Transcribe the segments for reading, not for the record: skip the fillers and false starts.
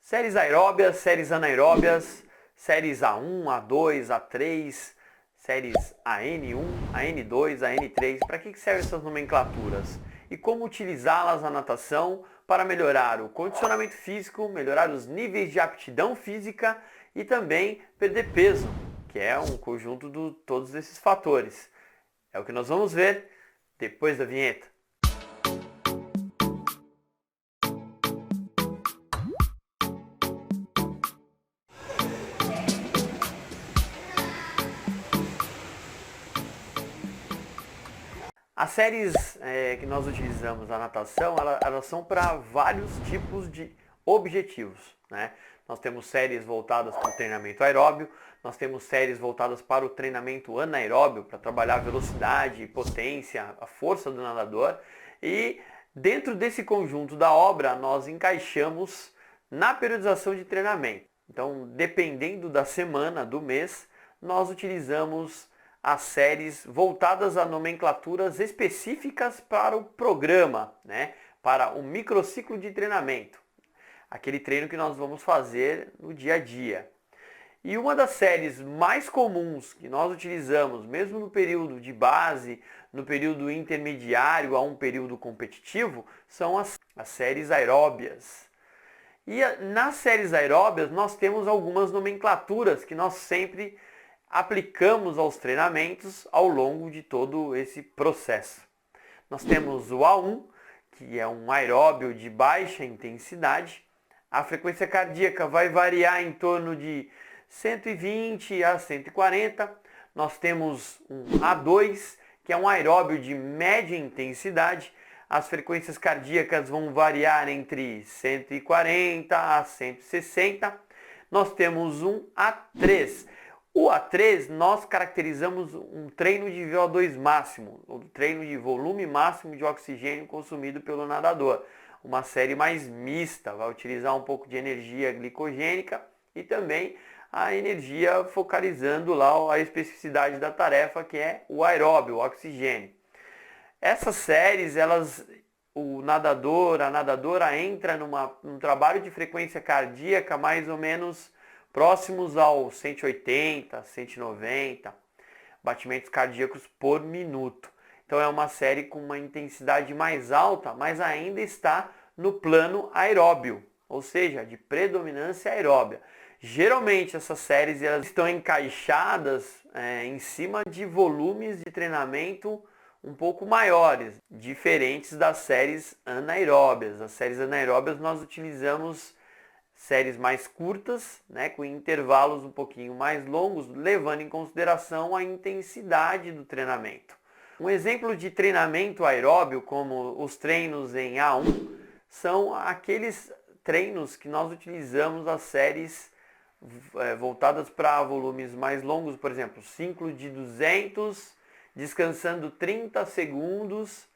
Séries aeróbias, séries anaeróbias, séries A1, A2, A3, séries AN1, AN2, AN3. Para que servem essas nomenclaturas? E como utilizá-las na natação para melhorar o condicionamento físico, melhorar os níveis de aptidão física e também perder peso, que é um conjunto de todos esses fatores. É o que nós vamos ver depois da vinheta. As séries que nós utilizamos na natação, elas são para vários tipos de objetivos, né? Nós temos séries voltadas para o treinamento aeróbio, nós temos séries voltadas para o treinamento anaeróbio, para trabalhar a velocidade, potência, a força do nadador. E dentro desse conjunto da obra, nós encaixamos na periodização de treinamento. Então, dependendo da semana, do mês, nós utilizamos as séries voltadas a nomenclaturas específicas para o programa, né? Para o microciclo de treinamento, aquele treino que nós vamos fazer no dia a dia. E uma das séries mais comuns que nós utilizamos, mesmo no período de base, no período intermediário a um período competitivo, são as séries aeróbias. E nas séries aeróbias nós temos algumas nomenclaturas que nós sempre aplicamos aos treinamentos ao longo de todo esse processo. Nós temos o A1, que é um aeróbio de baixa intensidade. A frequência cardíaca vai variar em torno de 120 a 140. Nós temos um A2, que é um aeróbio de média intensidade. As frequências cardíacas vão variar entre 140 a 160. Nós temos um A3. O A3 nós caracterizamos um treino de VO2 máximo, ou treino de volume máximo de oxigênio consumido pelo nadador. Uma série mais mista, vai utilizar um pouco de energia glicogênica e também a energia focalizando lá a especificidade da tarefa, que é o aeróbio, o oxigênio. Essas séries, o nadador, a nadadora entra num trabalho de frequência cardíaca mais ou menos próximos aos 180, 190 batimentos cardíacos por minuto. Então é uma série com uma intensidade mais alta, mas ainda está no plano aeróbio, ou seja, de predominância aeróbia. Geralmente essas séries elas estão encaixadas em cima de volumes de treinamento um pouco maiores, diferentes das séries anaeróbias. As séries anaeróbias nós utilizamos séries mais curtas, né, com intervalos um pouquinho mais longos, levando em consideração a intensidade do treinamento. Um exemplo de treinamento aeróbio, como os treinos em A1, são aqueles treinos que nós utilizamos as séries voltadas para volumes mais longos, por exemplo, ciclo de 200, descansando 30 segundos,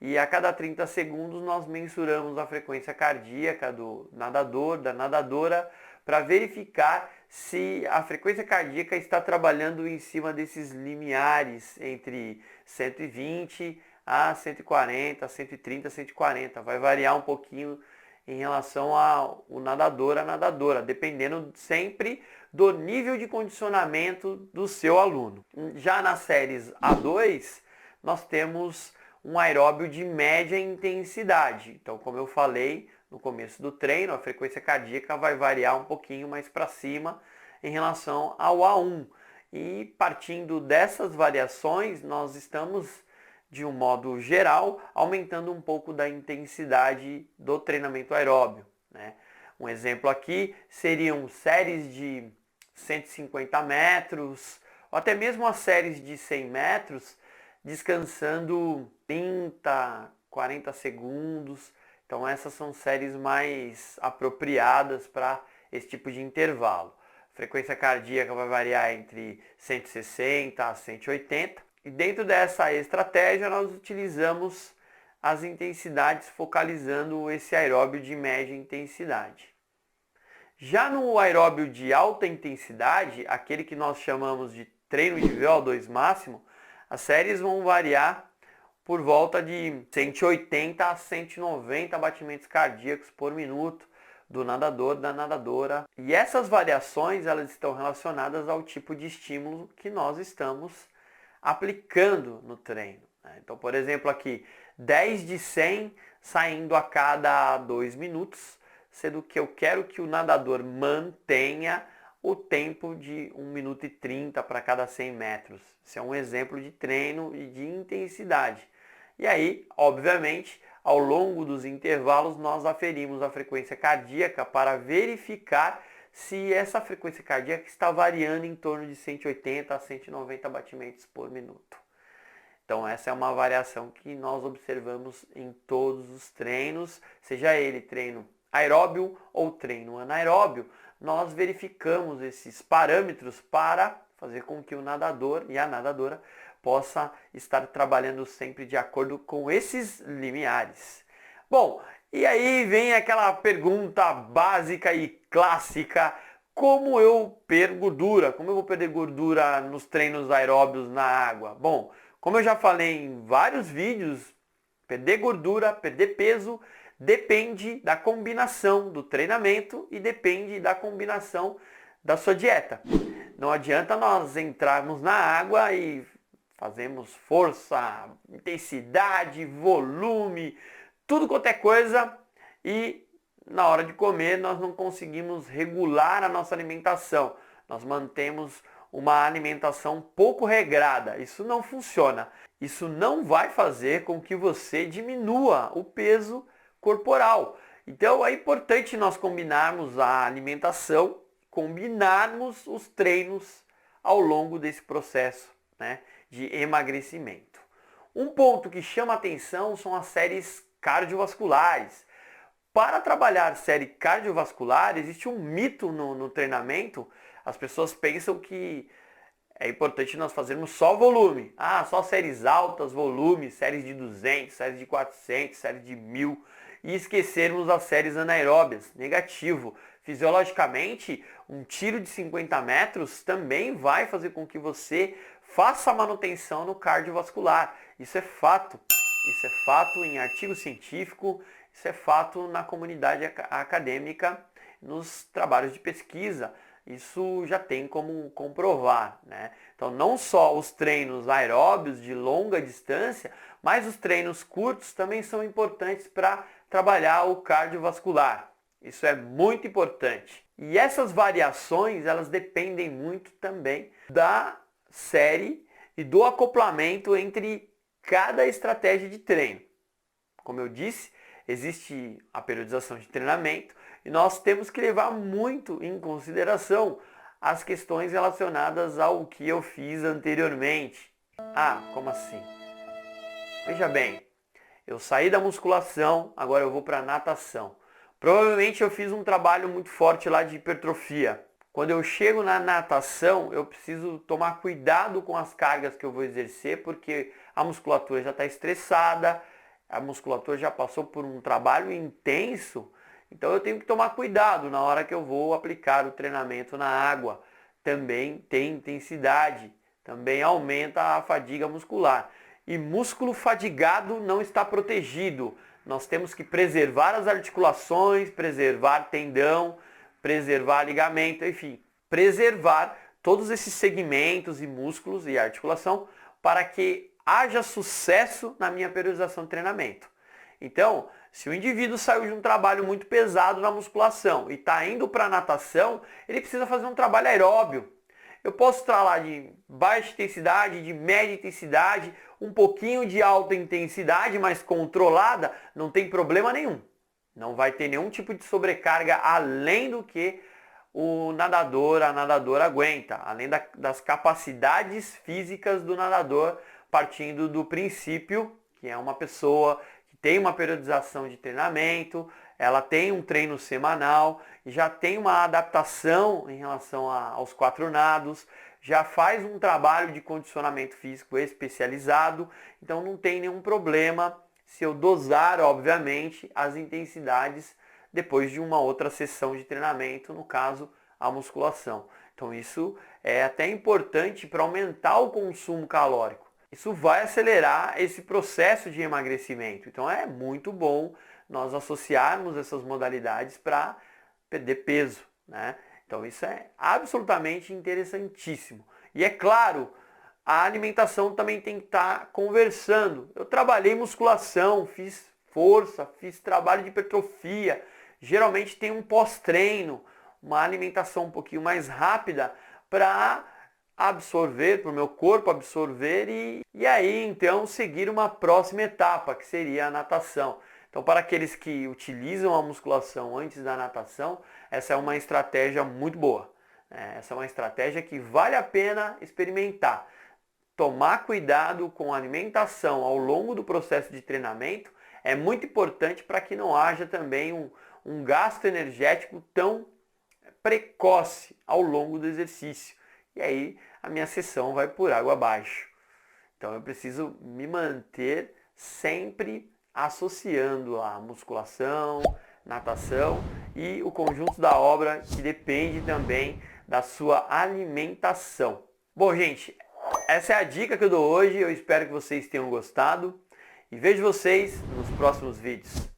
e a cada 30 segundos nós mensuramos a frequência cardíaca do nadador, da nadadora, para verificar se a frequência cardíaca está trabalhando em cima desses limiares entre 120 a 140, 130, 140. Vai variar um pouquinho em relação ao nadador, a nadadora, dependendo sempre do nível de condicionamento do seu aluno. Já nas séries A2, nós temos um aeróbio de média intensidade. Então, como eu falei no começo do treino, a frequência cardíaca vai variar um pouquinho mais para cima em relação ao A1. E partindo dessas variações, nós estamos, de um modo geral, aumentando um pouco da intensidade do treinamento aeróbio, né? Um exemplo aqui seriam séries de 150 metros, ou até mesmo as séries de 100 metros, descansando 30, 40 segundos. Então essas são séries mais apropriadas para esse tipo de intervalo. A frequência cardíaca vai variar entre 160 a 180. E dentro dessa estratégia nós utilizamos as intensidades focalizando esse aeróbio de média intensidade. Já no aeróbio de alta intensidade, aquele que nós chamamos de treino de VO2 máximo, as séries vão variar por volta de 180 a 190 batimentos cardíacos por minuto, do nadador, da nadadora. E essas variações, elas estão relacionadas ao tipo de estímulo que nós estamos aplicando no treino. Então, por exemplo, aqui, 10 de 100 saindo a cada 2 minutos, sendo que eu quero que o nadador mantenha o tempo de 1 minuto e 30 para cada 100 metros. Isso é um exemplo de treino e de intensidade. E aí, obviamente, ao longo dos intervalos, nós aferimos a frequência cardíaca para verificar se essa frequência cardíaca está variando em torno de 180 a 190 batimentos por minuto. Então essa é uma variação que nós observamos em todos os treinos, seja ele treino aeróbio ou treino anaeróbio, nós verificamos esses parâmetros para fazer com que o nadador e a nadadora possa estar trabalhando sempre de acordo com esses limiares. Bom, e aí vem aquela pergunta básica e clássica: como eu perco gordura? Como eu vou perder gordura nos treinos aeróbios na água? Bom, como eu já falei em vários vídeos, perder gordura, perder peso, depende da combinação do treinamento e depende da combinação da sua dieta. Não adianta nós entrarmos na água e fazemos força, intensidade, volume, tudo quanto é coisa e na hora de comer nós não conseguimos regular a nossa alimentação. Nós mantemos uma alimentação pouco regrada. Isso não funciona. Isso não vai fazer com que você diminua o peso corporal. Então é importante nós combinarmos a alimentação, combinarmos os treinos ao longo desse processo, né, de emagrecimento. Um ponto que chama atenção são as séries cardiovasculares. Para trabalhar série cardiovascular, existe um mito no treinamento. As pessoas pensam que é importante nós fazermos só volume. Só séries altas, volume, séries de 200, séries de 400, séries de 1000. E esquecermos as séries anaeróbias. Negativo. Fisiologicamente, um tiro de 50 metros também vai fazer com que você faça a manutenção no cardiovascular. Isso é fato. Isso é fato em artigo científico. Isso é fato na comunidade acadêmica, nos trabalhos de pesquisa. Isso já tem como comprovar, né? Então não só os treinos aeróbios de longa distância, mas os treinos curtos também são importantes para trabalhar o cardiovascular. Isso é muito importante. E essas variações, elas dependem muito também da série e do acoplamento entre cada estratégia de treino. Como eu disse, existe a periodização de treinamento e nós temos que levar muito em consideração as questões relacionadas ao que eu fiz anteriormente. Como assim? Veja bem, eu saí da musculação, agora eu vou para a natação. Provavelmente eu fiz um trabalho muito forte lá de hipertrofia. Quando eu chego na natação, eu preciso tomar cuidado com as cargas que eu vou exercer, porque a musculatura já está estressada, a musculatura já passou por um trabalho intenso, então eu tenho que tomar cuidado na hora que eu vou aplicar o treinamento na água. Também tem intensidade, também aumenta a fadiga muscular. E músculo fadigado não está protegido. Nós temos que preservar as articulações, preservar tendão, preservar ligamento, enfim, preservar todos esses segmentos e músculos e articulação para que haja sucesso na minha periodização de treinamento. Então, se o indivíduo saiu de um trabalho muito pesado na musculação e está indo para a natação, ele precisa fazer um trabalho aeróbio. Eu posso trabalhar de baixa intensidade, de média intensidade, um pouquinho de alta intensidade, mas controlada, não tem problema nenhum. Não vai ter nenhum tipo de sobrecarga além do que o nadador, a nadadora aguenta, além das capacidades físicas do nadador, partindo do princípio que é uma pessoa que tem uma periodização de treinamento, ela tem um treino semanal, já tem uma adaptação em relação aos 4 nados, já faz um trabalho de condicionamento físico especializado, então não tem nenhum problema se eu dosar, obviamente, as intensidades depois de uma outra sessão de treinamento, no caso, a musculação. Então isso é até importante para aumentar o consumo calórico. Isso vai acelerar esse processo de emagrecimento. Então é muito bom nós associarmos essas modalidades para perder peso, né? Então isso é absolutamente interessantíssimo. E é claro, a alimentação também tem que estar conversando. Eu trabalhei musculação, fiz força, fiz trabalho de hipertrofia. Geralmente tem um pós-treino, uma alimentação um pouquinho mais rápida para absorver, para o meu corpo absorver e aí então seguir uma próxima etapa, que seria a natação. Então, para aqueles que utilizam a musculação antes da natação, essa é uma estratégia muito boa. Essa é uma estratégia que vale a pena experimentar. Tomar cuidado com a alimentação ao longo do processo de treinamento é muito importante para que não haja também um gasto energético tão precoce ao longo do exercício. E aí a minha sessão vai por água abaixo. Então eu preciso me manter sempre associando a musculação, natação e o conjunto da obra que depende também da sua alimentação. Bom, gente, essa é a dica que eu dou hoje. Eu espero que vocês tenham gostado e vejo vocês nos próximos vídeos.